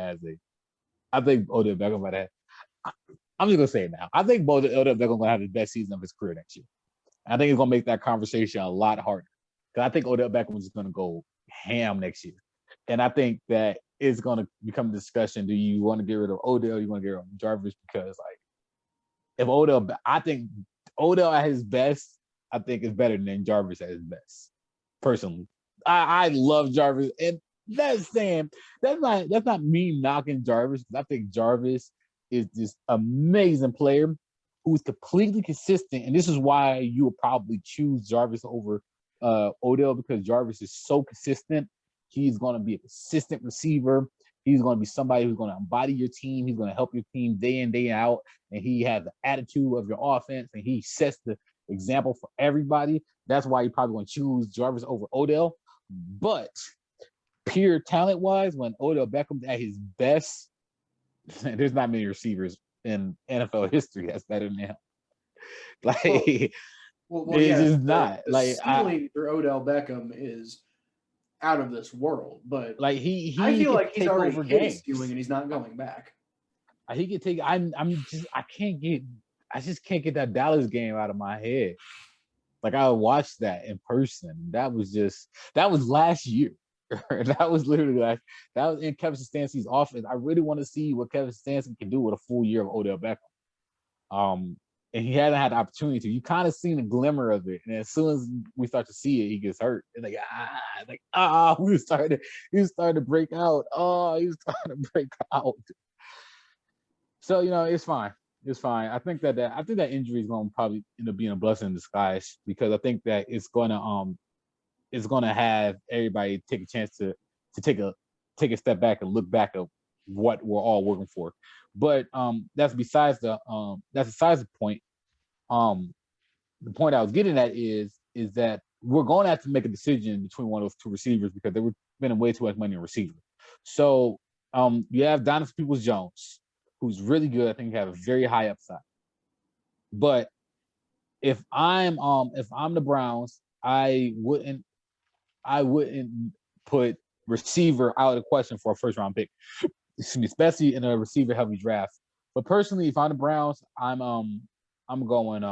I think Odell Beckham might have. I'm just gonna say it now. I think Odell Beckham gonna have the best season of his career next year. I think it's gonna make that conversation a lot harder because I think Odell Beckham is gonna go ham next year, and I think that it's gonna become a discussion. Do you want to get rid of Odell? You want to get rid of Jarvis? Because like, I think Odell at his best, I think is better than Jarvis at his best. Personally, I love Jarvis, and that's not me knocking Jarvis. I think Jarvis is this amazing player who's completely consistent, and this is why you would probably choose Jarvis over Odell because Jarvis is so consistent. He's going to be a consistent receiver. He's going to be somebody who's going to embody your team. He's going to help your team day in, day out, and he has the attitude of your offense, and he sets the example for everybody. That's why you're probably going to choose Jarvis over Odell. But pure talent-wise, when Odell Beckham's at his best, there's not many receivers in NFL history that's better than him. Like, it's just not. The ceiling for Odell Beckham is out of this world, but like I feel like he's already hit his games. ceiling and he's not going back. He could take. I just can't get that Dallas game out of my head. Like I watched that in person. That was last year. That was literally that was in Kevin Stefanski's offense. I really want to see what Kevin Stefanski can do with a full year of Odell Beckham. And he hadn't had the opportunity to. You kind of seen a glimmer of it, and as soon as we start to see it, he gets hurt. And he was starting to break out. Oh, he was starting to break out. So it's fine. It's fine. I think that injury is going to probably end up being a blessing in disguise because I think that it's going to have everybody take a chance to take a step back and look back at what we're all working for. But that's besides the point. The point I was getting at is that we're going to have to make a decision between one of those two receivers because they were spending way too much money on receiver. So you have Donovan Peoples-Jones, who's really good. I think he has a very high upside. But if I'm the Browns, I wouldn't put receiver out of the question for a first round pick, especially in a receiver heavy draft. But personally, if I'm the Browns, I'm going.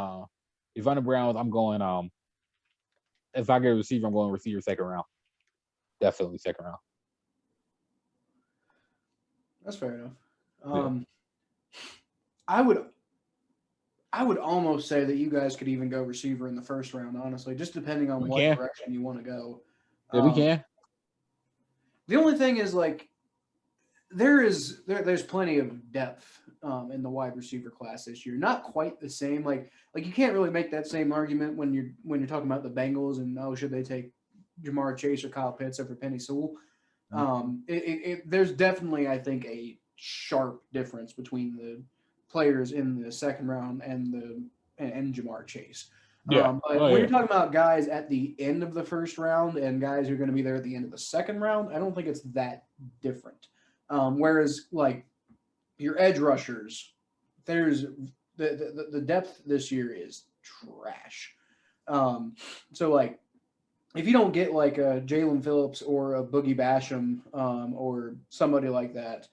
If I'm the Browns, I'm going. If I get a receiver, I'm going receiver second round. Definitely second round. That's fair enough. Yeah. I would almost say that you guys could even go receiver in the first round, honestly, just depending on what direction you want to go. Yeah, we can. The only thing is like there's plenty of depth in the wide receiver class this year. Not quite the same. Like you can't really make that same argument when you're talking about the Bengals and should they take Jamar Chase or Kyle Pitts over Penny Sewell. There's definitely, I think, a sharp difference between the players in the second round and Jamar Chase. Yeah. But when you're talking about guys at the end of the first round and guys who are going to be there at the end of the second round, I don't think it's that different. Whereas like your edge rushers, there's the depth this year is trash. So like if you don't get like a Jaylen Phillips or a Boogie Basham or somebody like that,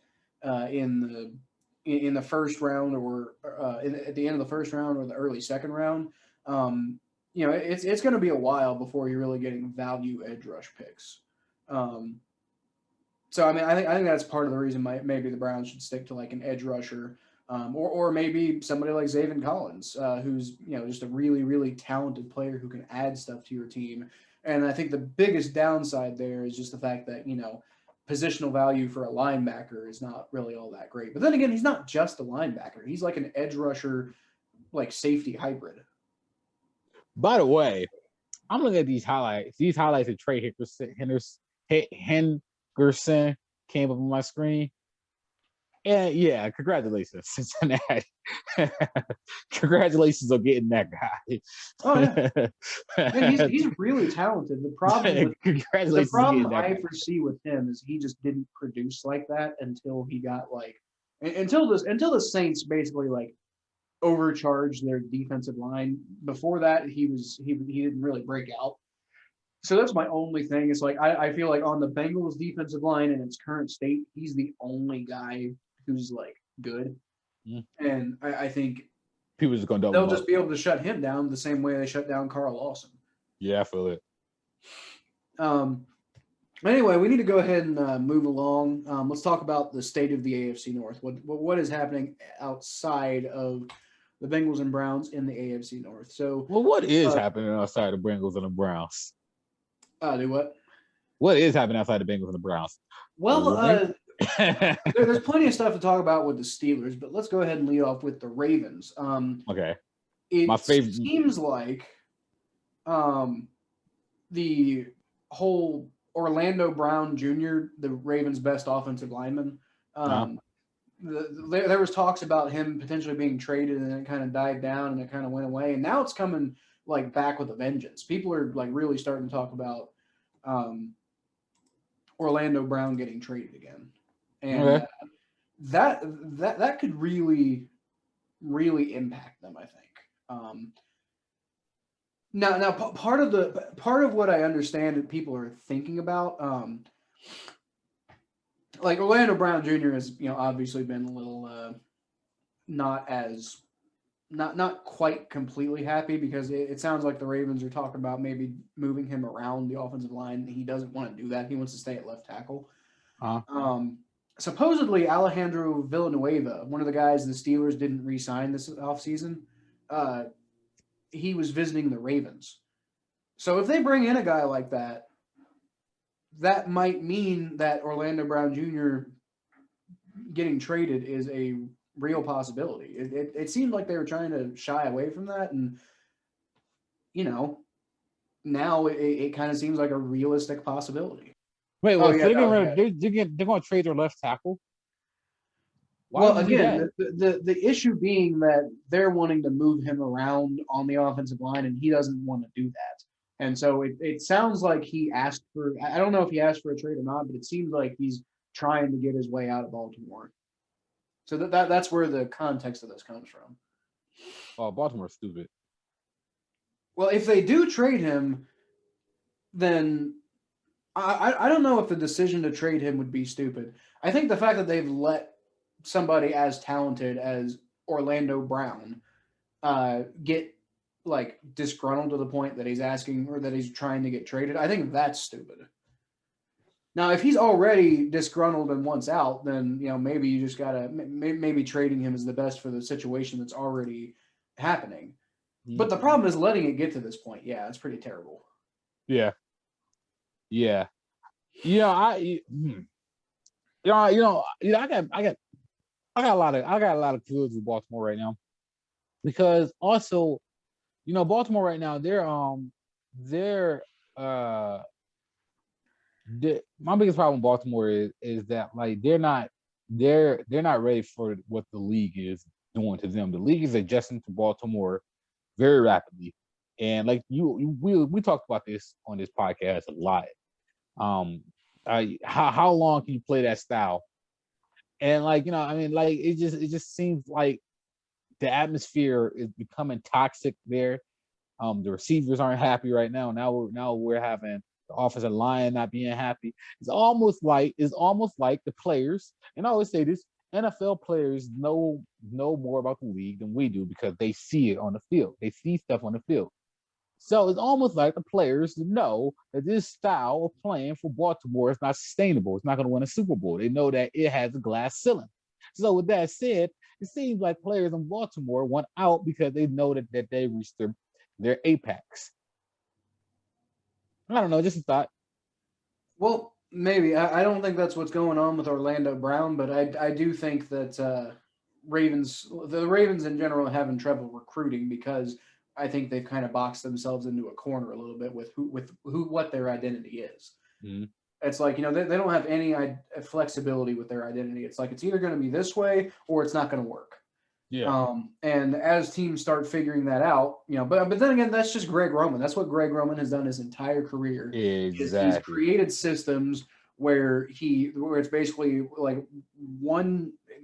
in the first round or at the end of the first round or the early second round. It's going to be a while before you're really getting value edge rush picks. Um, so I think that's part of the reason maybe the Browns should stick to like an edge rusher, or maybe somebody like Zaven Collins, who's just a really really talented player who can add stuff to your team. And I think the biggest downside there is just the fact that positional value for a linebacker is not really all that great. But then again, he's not just a linebacker; he's like an edge rusher, like safety hybrid. By the way, I'm looking at these highlights. These highlights of Trey Henderson came up on my screen. And yeah, congratulations, Cincinnati. Congratulations on getting that guy. Oh yeah, man, he's really talented. The problem I foresee with him is he just didn't produce like that until he got until the Saints basically overcharged their defensive line. Before that, he didn't really break out. So that's my only thing. It's I feel like on the Bengals defensive line in its current state, he's the only guy who's good. And I think people just gonna they'll just be able to shut him down the same way they shut down Carl Lawson. Yeah, I feel it. Anyway, we need to go ahead and move along. Let's talk about the state of the AFC North. What is happening outside of the Bengals and Browns in the AFC North? So, what is happening outside the Bengals and the Browns? Do what? What is happening outside the Bengals and the Browns? Well, there's plenty of stuff to talk about with the Steelers, but let's go ahead and lead off with the Ravens. Okay. My favorite seems like the whole Orlando Brown Jr., the Ravens' best offensive lineman. There was talks about him potentially being traded, and then it kind of died down, and it kind of went away. And now it's coming back with a vengeance. People are really starting to talk about Orlando Brown getting traded again, and that could really, really impact them. I think. Now, part of what I understand that people are thinking about, Orlando Brown Jr. has obviously been a little not quite completely happy, because it sounds like the Ravens are talking about maybe moving him around the offensive line. He doesn't want to do that. He wants to stay at left tackle. Supposedly Alejandro Villanueva, one of the guys the Steelers didn't re-sign this offseason, he was visiting the Ravens. So if they bring in a guy like that, that might mean that Orlando Brown Jr. getting traded is a real possibility. It seemed like they were trying to shy away from that, and now it kind of seems like a realistic possibility. Wait, they're going to trade their left tackle? Well, again, the issue being that they're wanting to move him around on the offensive line, and he doesn't want to do that. And so it sounds like he asked for – I don't know if he asked for a trade or not, but it seems like he's trying to get his way out of Baltimore. So that's where the context of this comes from. Oh, Baltimore's stupid. Well, if they do trade him, then I don't know if the decision to trade him would be stupid. I think the fact that they've let somebody as talented as Orlando Brown get disgruntled to the point that he's asking, or that he's trying to get traded, I think that's stupid. Now, if he's already disgruntled and wants out, then maybe you just gotta maybe trading him is the best for the situation that's already happening. Mm-hmm. But the problem is letting it get to this point. Yeah, it's pretty terrible. Yeah. I got a lot of feelings with Baltimore right now, because also, Baltimore right now, my biggest problem with Baltimore is that they're not ready for what the league is doing to them. The league is adjusting to Baltimore very rapidly, and we talked about this on this podcast a lot. How long can you play that style? And it just seems like the atmosphere is becoming toxic there. The receivers aren't happy right now. Now we're having the offensive line not being happy. It's almost like the players, and I always say this, NFL players know more about the league than we do because they see it on the field. They see stuff on the field. So it's almost like the players know that this style of playing for Baltimore is not sustainable. It's not going to win a Super Bowl. They know that it has a glass ceiling. So with that said, it seems like players in Baltimore want out because they know that they reached their apex. I don't know, just a thought. Well, maybe. I don't think that's what's going on with Orlando Brown, but I do think that the Ravens in general are having trouble recruiting because I think they've kind of boxed themselves into a corner a little bit with what their identity is. Mm-hmm. It's like, they don't have any flexibility with their identity. It's like it's either going to be this way or it's not going to work. Yeah. And as teams start figuring that out, but then again, that's just Greg Roman. That's what Greg Roman has done his entire career. Exactly. He's created systems where it's basically like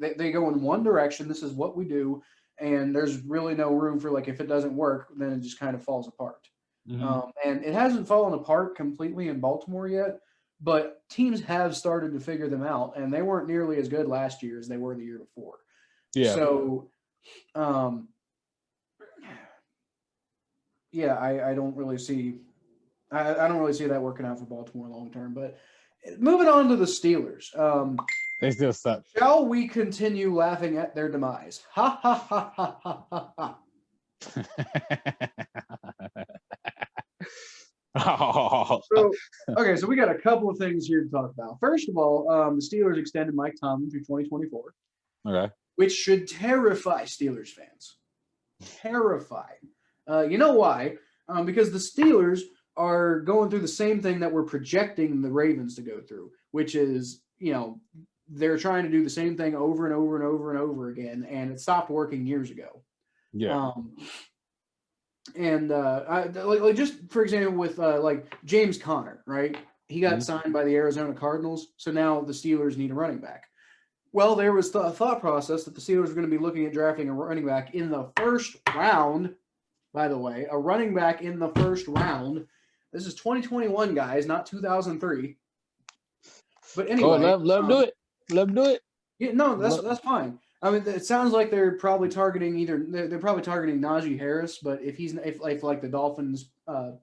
they go in one direction. This is what we do. And there's really no room for, like, if it doesn't work, then it just kind of falls apart. Mm-hmm. And it hasn't fallen apart completely in Baltimore yet, but teams have started to figure them out, and they weren't nearly as good last year as they were the year before. Yeah. So, yeah, I don't really see I don't really see that working out for Baltimore long term. But moving on to the Steelers. They still suck. Shall we continue laughing at their demise? Ha ha ha ha ha ha ha. So we got a couple of things here to talk about. First of all, the Steelers extended Mike Tomlin through 2024. Okay. Which should terrify Steelers fans. Terrify. You know why? Because the Steelers are going through the same thing that we're projecting the Ravens to go through, which is, they're trying to do the same thing over and over and over and over again, and it stopped working years ago. Yeah. Like just for example, with like James Conner, right? He got signed by the Arizona Cardinals, so now the Steelers need a running back. Well, there was a thought process that the Steelers were going to be looking at drafting a running back in the first round. By the way, a running back in the first round. This is 2021, guys, not 2003. But anyway, let them do it. Let them do it. Yeah, no, that's fine. I mean, it sounds like they're probably targeting they're probably targeting Najee Harris, but if like the Dolphins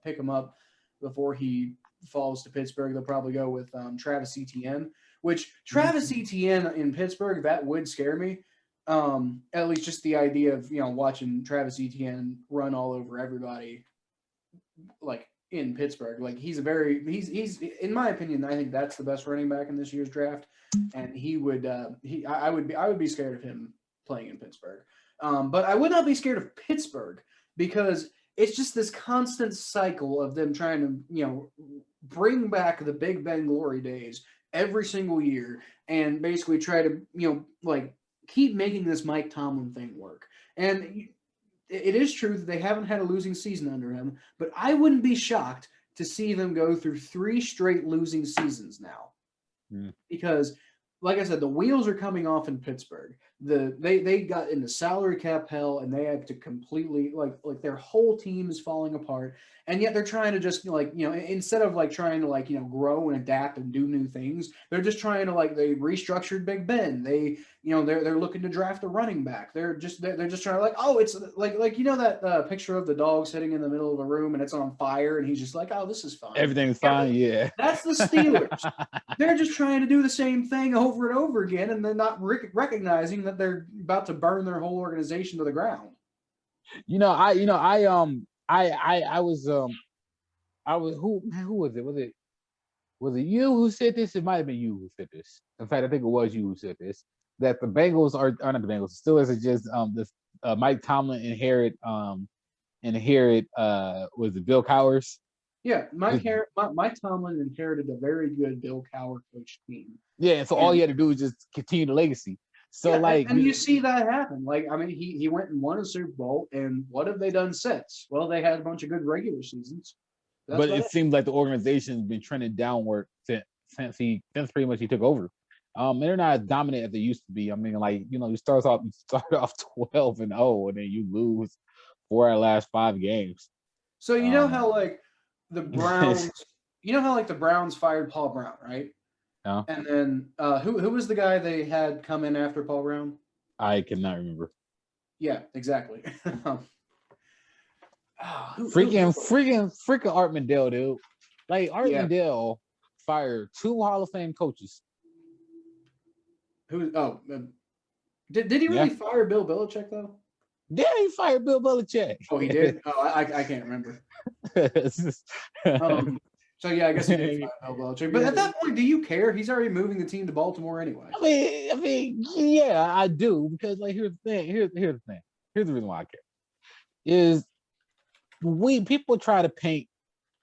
pick him up before he falls to Pittsburgh, they'll probably go with Travis Etienne. Which Travis Etienne in Pittsburgh, that would scare me. At least just the idea of watching Travis Etienne run all over everybody, like in Pittsburgh. Like he's in my opinion, I think that's the best running back in this year's draft, and I would be scared of him playing in Pittsburgh. But I would not be scared of Pittsburgh because it's just this constant cycle of them trying to bring back the Big Ben glory days every single year and basically try to keep making this Mike Tomlin thing work. And it is true that they haven't had a losing season under him, but I wouldn't be shocked to see them go through 3 straight losing seasons now. Because, like I said, the wheels are coming off in Pittsburgh. They got into salary cap hell, and they had to completely like their whole team is falling apart, and yet they're trying to just instead of trying to grow and adapt and do new things, they're just trying to they restructured Big Ben. They're looking to draft a running back. They're just trying to it's that picture of the dog sitting in the middle of a room and it's on fire and he's just like, oh, this is fine. Everything's fine. Yeah. That's the Steelers. They're just trying to do the same thing over and over again, and they're not recognizing that they're about to burn their whole organization to the ground. I was who was it? Was it you who said this? It might have been you who said this. In fact, I think it was you who said this. That the Bengals are not the Bengals. Still is just Mike Tomlin inherit was it Bill Cowers? Yeah, Mike Tomlin inherited a very good Bill Cowher coach team. Yeah, so all he had to do was just continue the legacy. So and you see that happen. He went and won a Super Bowl, and what have they done since? Well, they had a bunch of good regular seasons. But it seems like the organization's been trending downward since pretty much he took over. And they're not as dominant as they used to be. I mean, you start off 12-0, and then you lose 4 out of the last 5 games. So how the Browns you know how like the Browns fired Paul Brown, right? No, And then who was the guy they had come in after Paul Brown? I cannot remember. Yeah, exactly. Freaking Art Mandel, dude. Like Art Yeah. Mandel fired 2 Hall of Fame coaches. Who? Oh, did he Yeah. really fire Bill Belichick though? Yeah, he fired Bill Belichick. Oh, he did. Oh, I can't remember. So yeah, I guess he did fire Bill Belichick. But at that point, do you care? He's already moving the team to Baltimore anyway. I mean, yeah, I do because like here's the thing. Here's the thing. Here's the reason why I care. Is people try to paint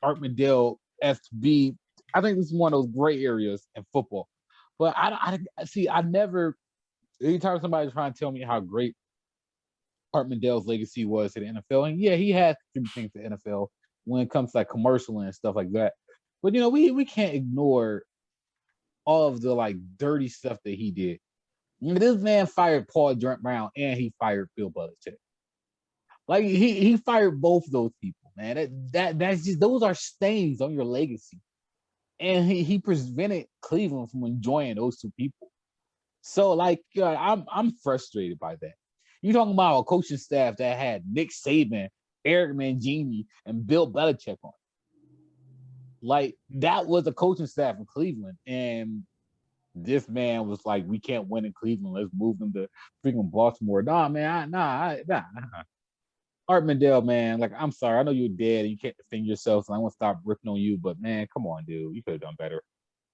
Art Mandel as to be. I think this is one of those gray areas in football. But I see. I never. Anytime somebody's trying to tell me how great Art Mandel's legacy was to the NFL, and yeah, he has contributed things to the NFL when it comes to like commercial and stuff like that. But you know, we can't ignore all of the like dirty stuff that he did. I mean, this man fired Paul Brown and he fired Bill Belichick. Like he fired both of those people, man. That's just those are stains on your legacy. And he prevented Cleveland from enjoying those 2 people. So like I'm frustrated by that. You're talking about a coaching staff that had Nick Saban, Eric Mangini, and Bill Belichick on. Like that was a coaching staff in Cleveland, and this man was like, "We can't win in Cleveland. Let's move them to freaking Baltimore." Nah, man, nah. Art Mandel, man. Like, I'm sorry, I know you're dead and you can't defend yourself, so I won't stop ripping on you. But man, come on, dude, you could have done better.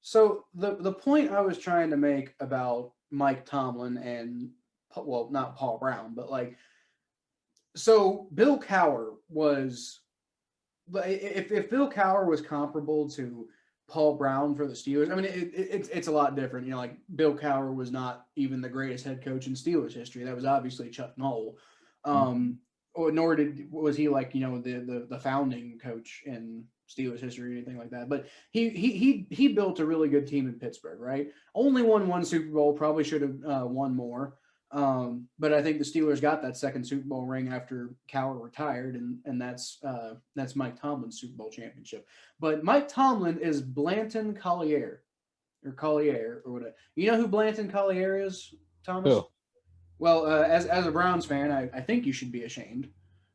So the point I was trying to make about Mike Tomlin and well, not Paul Brown, but like, so Bill Cowher was, if Bill Cowher was comparable to Paul Brown for the Steelers, I mean, it's a lot different. You know, like Bill Cowher was not even the greatest head coach in Steelers history. That was obviously Chuck Noll. Or nor was he like, you know, the founding coach in Steelers history or anything like that. But he built a really good team in Pittsburgh, right? Only won 1 Super Bowl, probably should have won more. But I think the Steelers got that second Super Bowl ring after Cowher retired, and that's Mike Tomlin's Super Bowl championship. But Mike Tomlin is Blanton Collier or whatever. You know who Blanton Collier is, Thomas? Who? Well, as a Browns fan, I think you should be ashamed.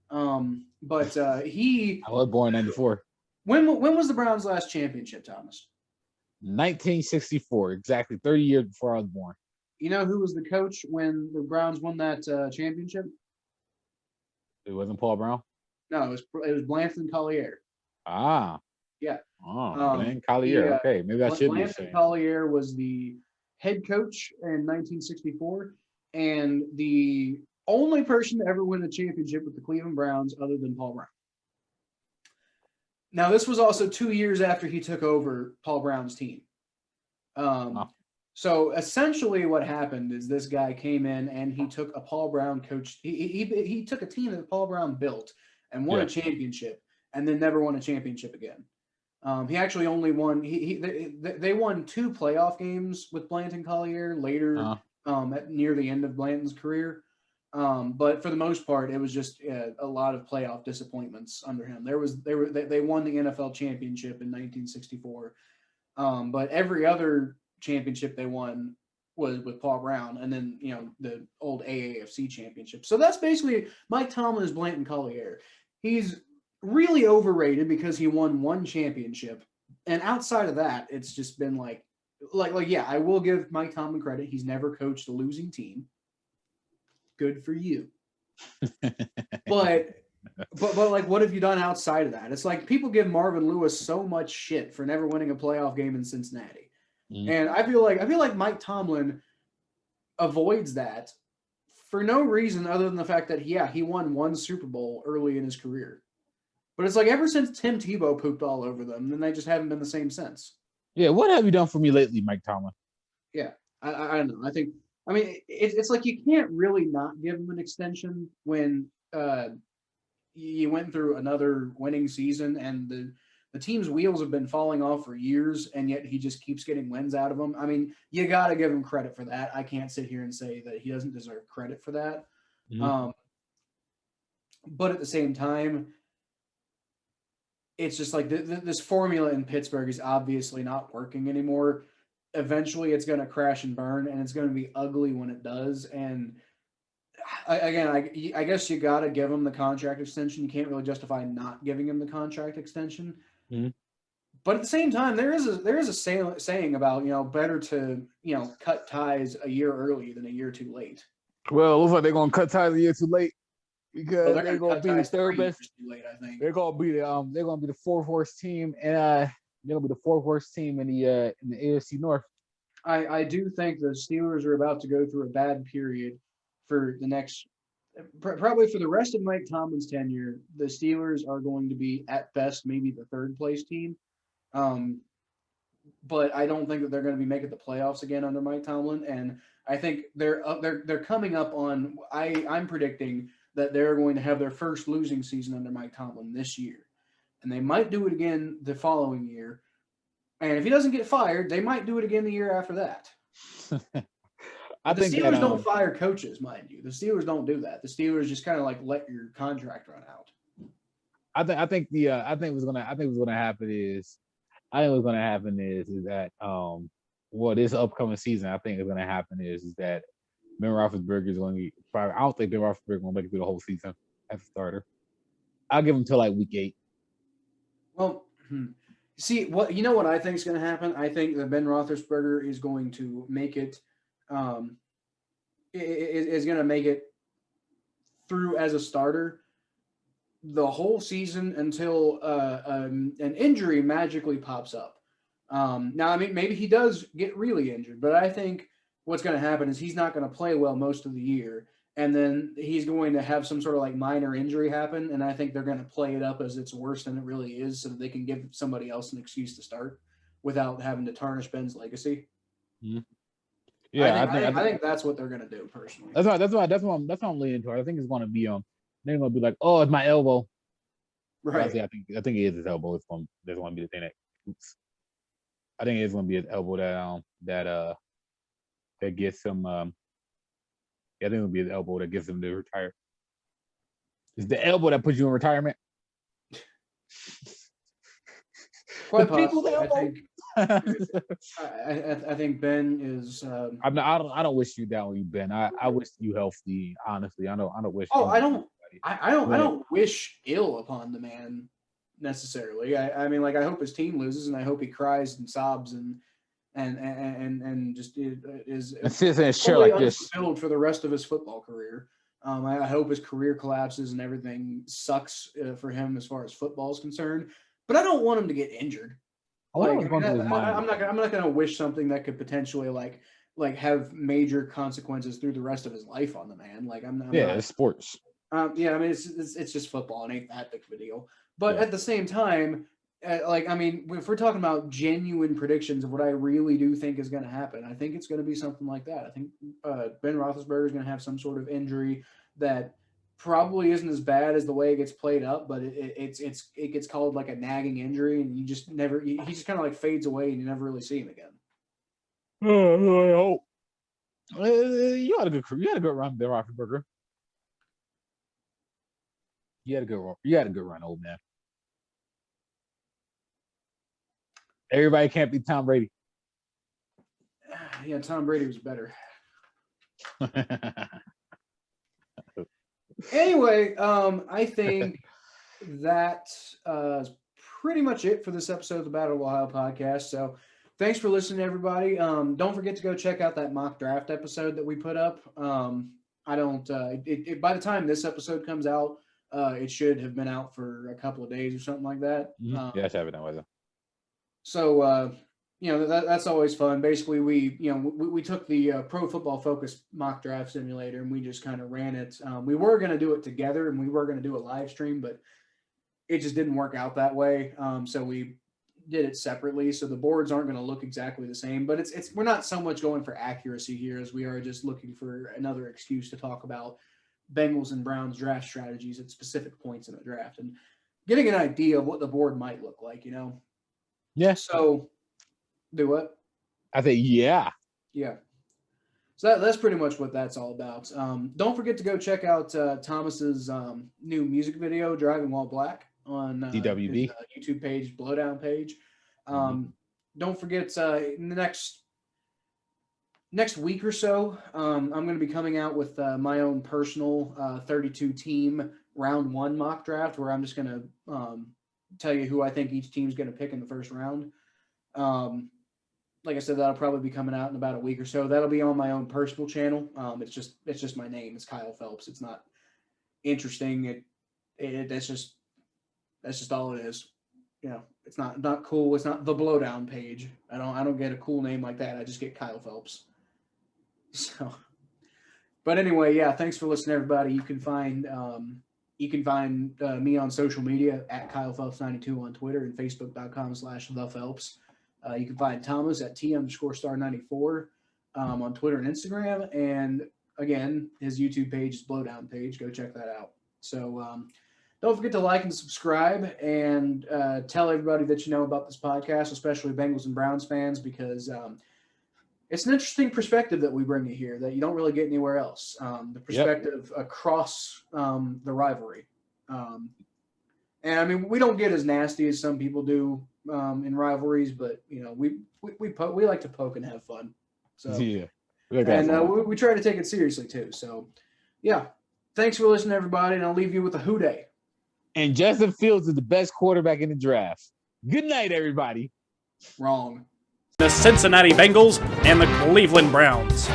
But he. I was born in '94. When was the Browns' last championship, Thomas? 1964, exactly 30 years before I was born. You know who was the coach when the Browns won that championship? It wasn't Paul Brown? No, it was Blanton Collier. Ah. Yeah. Oh, Blanton Collier. Okay, maybe I should be ashamed. Blanton Collier was the head coach in 1964 and the only person to ever win a championship with the Cleveland Browns other than Paul Brown. Now, this was also 2 years after he took over Paul Brown's team. So essentially what happened is this guy came in and he took a Paul Brown coach. He took a team that Paul Brown built and won a championship and then never won a championship again. He actually only won. They won 2 playoff games with Blanton Collier later near the end of Blanton's career. But for the most part, it was just a lot of playoff disappointments under him. They won the NFL championship in 1964, but every other championship they won was with Paul Brown, and then the old AAFC championship. So that's basically Mike Tomlin is Blanton Collier. He's really overrated because he won 1 championship, and outside of that, it's just been like yeah, I will give Mike Tomlin credit. He's never coached a losing team. Good for you. but like, what have you done outside of that? It's like people give Marvin Lewis so much shit for never winning a playoff game in Cincinnati. And I feel like Mike Tomlin avoids that for no reason other than the fact that he won 1 Super Bowl early in his career. But it's like ever since Tim Tebow pooped all over them, then they just haven't been the same since. Yeah, what have you done for me lately, Mike Tomlin? Yeah, I don't know. I mean, it's like you can't really not give him an extension when you went through another winning season and the team's wheels have been falling off for years, and yet he just keeps getting wins out of them. I mean, you got to give him credit for that. I can't sit here and say that he doesn't deserve credit for that. But at the same time, it's just like this formula in Pittsburgh is obviously not working anymore. Eventually, it's going to crash and burn, and it's going to be ugly when it does. And I guess you got to give him the contract extension. You can't really justify not giving him the contract extension. Mm-hmm. But at the same time, there is a saying about, better to, cut ties a year early than a year too late. Well, it looks like they're gonna cut ties a year too late because Well, they're gonna be the third best. Too late, I think. They're gonna be the fourth worst team, and they're gonna be the fourth worst team in the AFC North. I do think the Steelers are about to go through a bad period for the next, probably for the rest of Mike Tomlin's tenure. The Steelers are going to be at best maybe the third place team. But I don't think that they're going to be making the playoffs again under Mike Tomlin, and I think they're coming up on. I'm predicting that they're going to have their first losing season under Mike Tomlin this year, and they might do it again the following year. And if he doesn't get fired, they might do it again the year after that. I the think Steelers don't fire coaches, mind you. The Steelers don't do that. The Steelers just kind of like let your contract run out. I think what's gonna happen is that this upcoming season, I think is gonna happen is that Ben Roethlisberger is going to probably. I don't think Ben Roethlisberger will make it through the whole season as a starter. I'll give him till like week 8. Well, see what I think is going to happen. I think that Ben Roethlisberger is going to make it. Is going to make it through as a starter the whole season until an injury magically pops up. Now, I mean, maybe he does get really injured, but I think what's going to happen is he's not going to play well most of the year, and then he's going to have some sort of like minor injury happen, and I think they're going to play it up as it's worse than it really is so that they can give somebody else an excuse to start without having to tarnish Ben's legacy. Mm-hmm. Yeah, I think that's what they're going to do personally. That's what I'm leaning toward. I think it's going to be they're going to be like, oh, it's my elbow. Right. I think it is his elbow. That's going to be the thing that. Oops. I think it's going to be his elbow that gets him. I think it'll be his elbow that gets him to retire. It's the elbow that puts you in retirement. Quite possibly. I think Ben is. I don't wish you down with you, Ben. I wish you healthy. Honestly, I don't wish. Oh, I don't wish ill upon the man necessarily. I mean, like, I hope his team loses, and I hope he cries and sobs and just is fully unfulfilled for the rest of his football career. I hope his career collapses and everything sucks for him as far as football is concerned. But I don't want him to get injured. I'm not going to wish something that could potentially like have major consequences through the rest of his life on the man. Like I'm not. It's sports. I mean, it's just football. It ain't that big of a deal. But at the same time, I mean, if we're talking about genuine predictions of what I really do think is going to happen, I think it's going to be something like that. I think Ben Roethlisberger is going to have some sort of injury that probably isn't as bad as the way it gets played up, but it gets called like a nagging injury, and you just never. He just kind of like fades away, and you never really see him again. Oh, you had a good run, Ben Roethlisberger. You had a good run, old man. Everybody can't be Tom Brady. Yeah, Tom Brady was better. Anyway, I think that is pretty much it for this episode of the Battle of Ohio podcast. So thanks for listening, everybody. Don't forget to go check out that mock draft episode that we put up. By the time this episode comes out, it should have been out for a couple of days or something like that. Yeah, I have it now. So, that's always fun. Basically, we took the Pro Football Focus mock draft simulator and we just kind of ran it. We were going to do it together and we were going to do a live stream, but it just didn't work out that way. So we did it separately. So the boards aren't going to look exactly the same, but we're not so much going for accuracy here as we are just looking for another excuse to talk about Bengals and Browns draft strategies at specific points in the draft and getting an idea of what the board might look like, Yeah. So do what? I think, yeah. Yeah. So that's pretty much what that's all about. Don't forget to go check out Thomas's new music video, Driving While Black. on DWB. his, YouTube page, Blowdown page. Don't forget in the next week or so, I'm going to be coming out with my own personal 32 team round 1 mock draft, where I'm just going to tell you who I think each team's going to pick in the first round. Like I said, that'll probably be coming out in about a week or so. That'll be on my own personal channel. It's just my name. It's Kyle Phelps. It's not interesting. That's just all it is. You know, it's not cool. It's not the Blowdown page. I don't get a cool name like that. I just get Kyle Phelps. So, but anyway, yeah. Thanks for listening, everybody. You can find me on social media at Kyle Phelps 92 on Twitter and Facebook.com/thephelps. You can find Thomas at T_star94 on Twitter and Instagram. And again, his YouTube page is Blowdown page. Go check that out. So don't forget to like and subscribe, and tell everybody that you know about this podcast, especially Bengals and Browns fans, because it's an interesting perspective that we bring you here that you don't really get anywhere else. The perspective across the rivalry. And I mean, we don't get as nasty as some people do in rivalries, but you know, we like to poke and have fun. So Yeah, and we try to take it seriously too. So yeah, thanks for listening, everybody, and I'll leave you with a who day. And Justin Fields is the best quarterback in the draft. Good night, everybody. Wrong. The Cincinnati Bengals and the Cleveland Browns.